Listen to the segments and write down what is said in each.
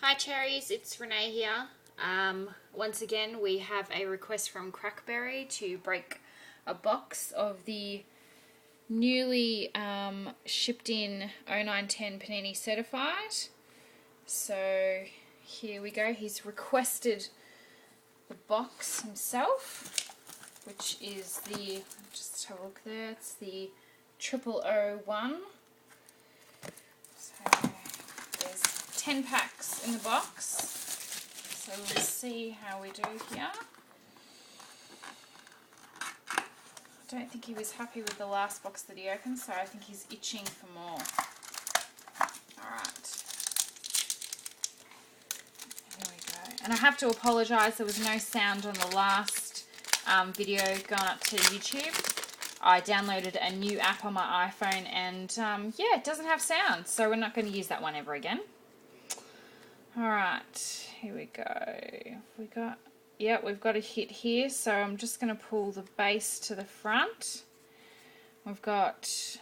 Hi Cherries, it's Renee here. Once again we have a request from Crackberry to break a box of the newly shipped in 0910 Panini certified. So here we go, he's requested the box himself, which is the, just have a look there, it's the 0001. So there's 10 packs in the box, so we'll see how we do here. I don't think he was happy with the last box that he opened, so I think he's itching for more. Alright, here we go. And I have to apologise, there was no sound on the last video going up to YouTube. I downloaded a new app on my iPhone and yeah, it doesn't have sound, so we're not going to use that one ever again. Alright, here we go. We've got a hit here, so I'm just going to pull the base to the front. We've got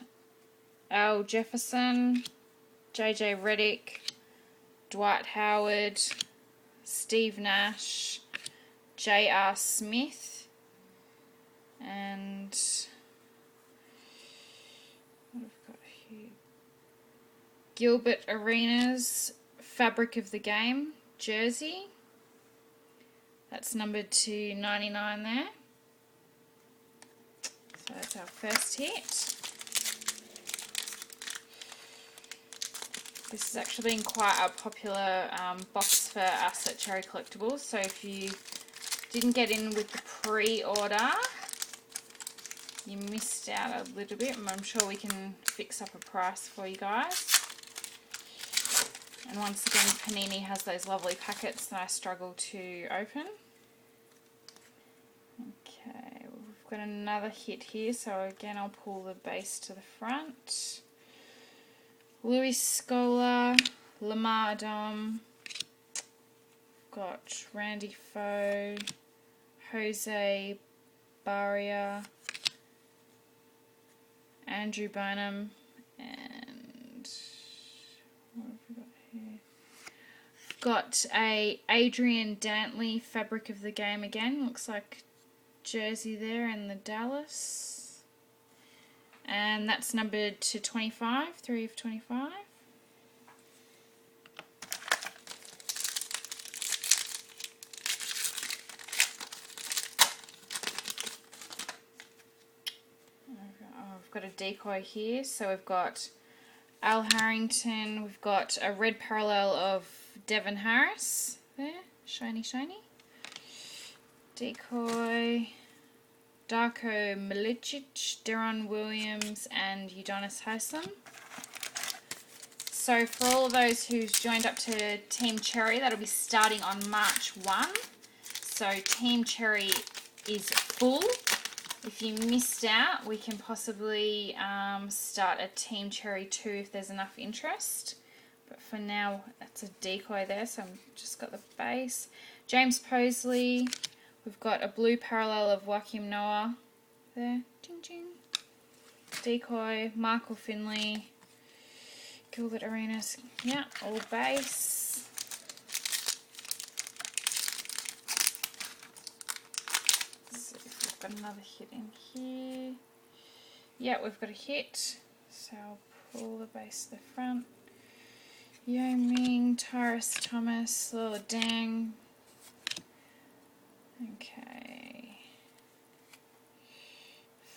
Al Jefferson, JJ Redick, Dwight Howard, Steve Nash, J.R. Smith, and what have we got here? Gilbert Arenas Fabric of the Game jersey. That's numbered to 99 there. So that's our first hit. This has actually been quite a popular box for us at Cherry Collectables. So if you didn't get in with the pre-order, you missed out a little bit. I'm sure we can fix up a price for you guys. And once again, Panini has those lovely packets that I struggle to open. Okay, we've got another hit here, so again I'll pull the base to the front. Louis Scola, Lamar Odom, got Randy Foe, Jose Barria, Andrew Bynum, and what have we got here? Got a Adrian Dantley Fabric of the Game again. Looks like jersey there in the Dallas. And that's numbered to 25, 3 of 25. We've got a decoy here, so we've got Al Harrington, we've got a red parallel of Devin Harris there, shiny shiny. Decoy, Darko Milicic, Deron Williams, and Udonis Haslem. So for all of those who've joined up to Team Cherry, that'll be starting on March 1. So Team Cherry is full. If you missed out, we can possibly start a Team Cherry 2 if there's enough interest. But for now, that's a decoy there, so I've just got the base. James Posley. We've got a blue parallel of Joakim Noah there. Ching ching. Decoy, Michael Finley, Gilbert Arenas. Yeah, all base. Let's see if we've got another hit in here. Yeah, we've got a hit. So I'll pull the base to the front. Yao Ming, Tyrus Thomas, Lola Dang. Okay.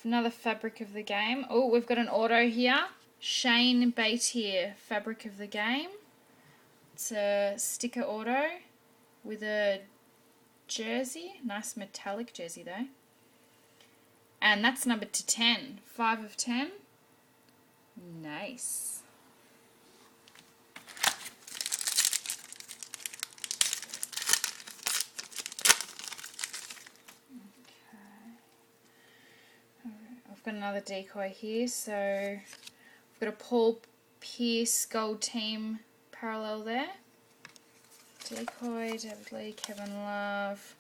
Another Fabric of the Game. Oh, we've got an auto here. Shane Batier, Fabric of the Game. It's a sticker auto with a jersey. Nice metallic jersey though. And that's numbered to 10. 5 of 10. Nice. I've got another decoy here, so we've got a Paul Pierce Gold Team parallel there. Decoy, David Lee, Kevin Love.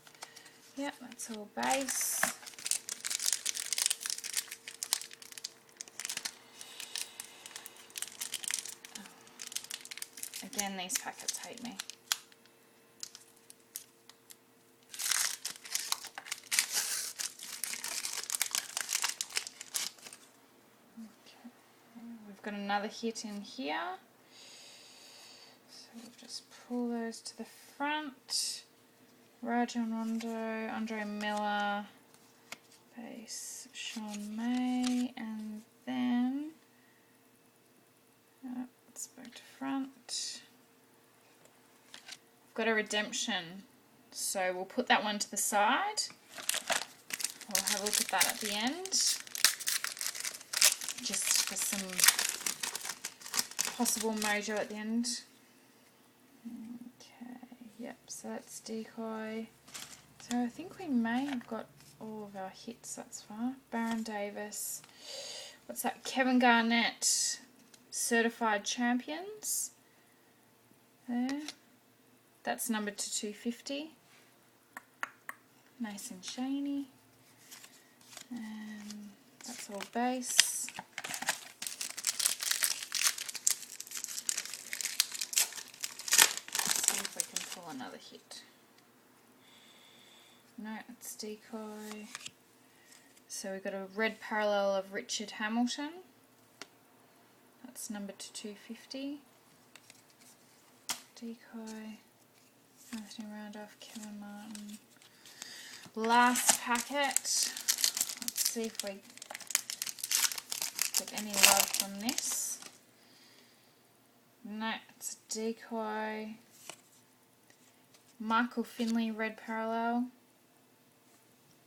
Yep, that's all base. Again, these packets hate me. got another hit in here. So we'll just pull those to the front. Rajon Rondo, Andre Miller, base Sean May, and then let's back to front. I've got a redemption, so we'll put that one to the side. We'll have a look at that at the end, just for some possible mojo at the end. Okay, yep, so that's decoy. So I think we may have got all of our hits thus far. Baron Davis. What's that? Kevin Garnett, Certified Champions. There. That's numbered to 250. Nice and shiny. And that's all base. Let's see if we can pull another hit. No, it's decoy. So we've got a red parallel of Richard Hamilton. That's numbered to 250. Decoy. Anthony Randolph, Kevin Martin. Last packet. Let's see if we get any love from this. No, it's a decoy. Michael Finley, red parallel.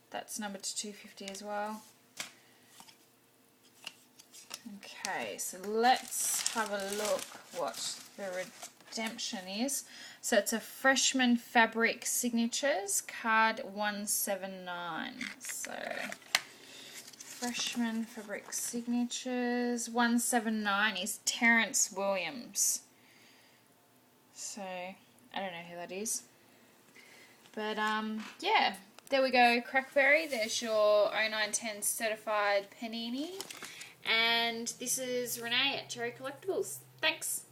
That's numbered to 250 as well. Okay, so let's have a look what the redemption is. So it's a Freshman Fabric Signatures, card 179. So Freshman Fabric Signatures, 179 is Terrence Williams. So I don't know who that is. But yeah. There we go, Crackberry. There's your 0910 certified Panini. And this is Renee at Cherry Collectables. Thanks.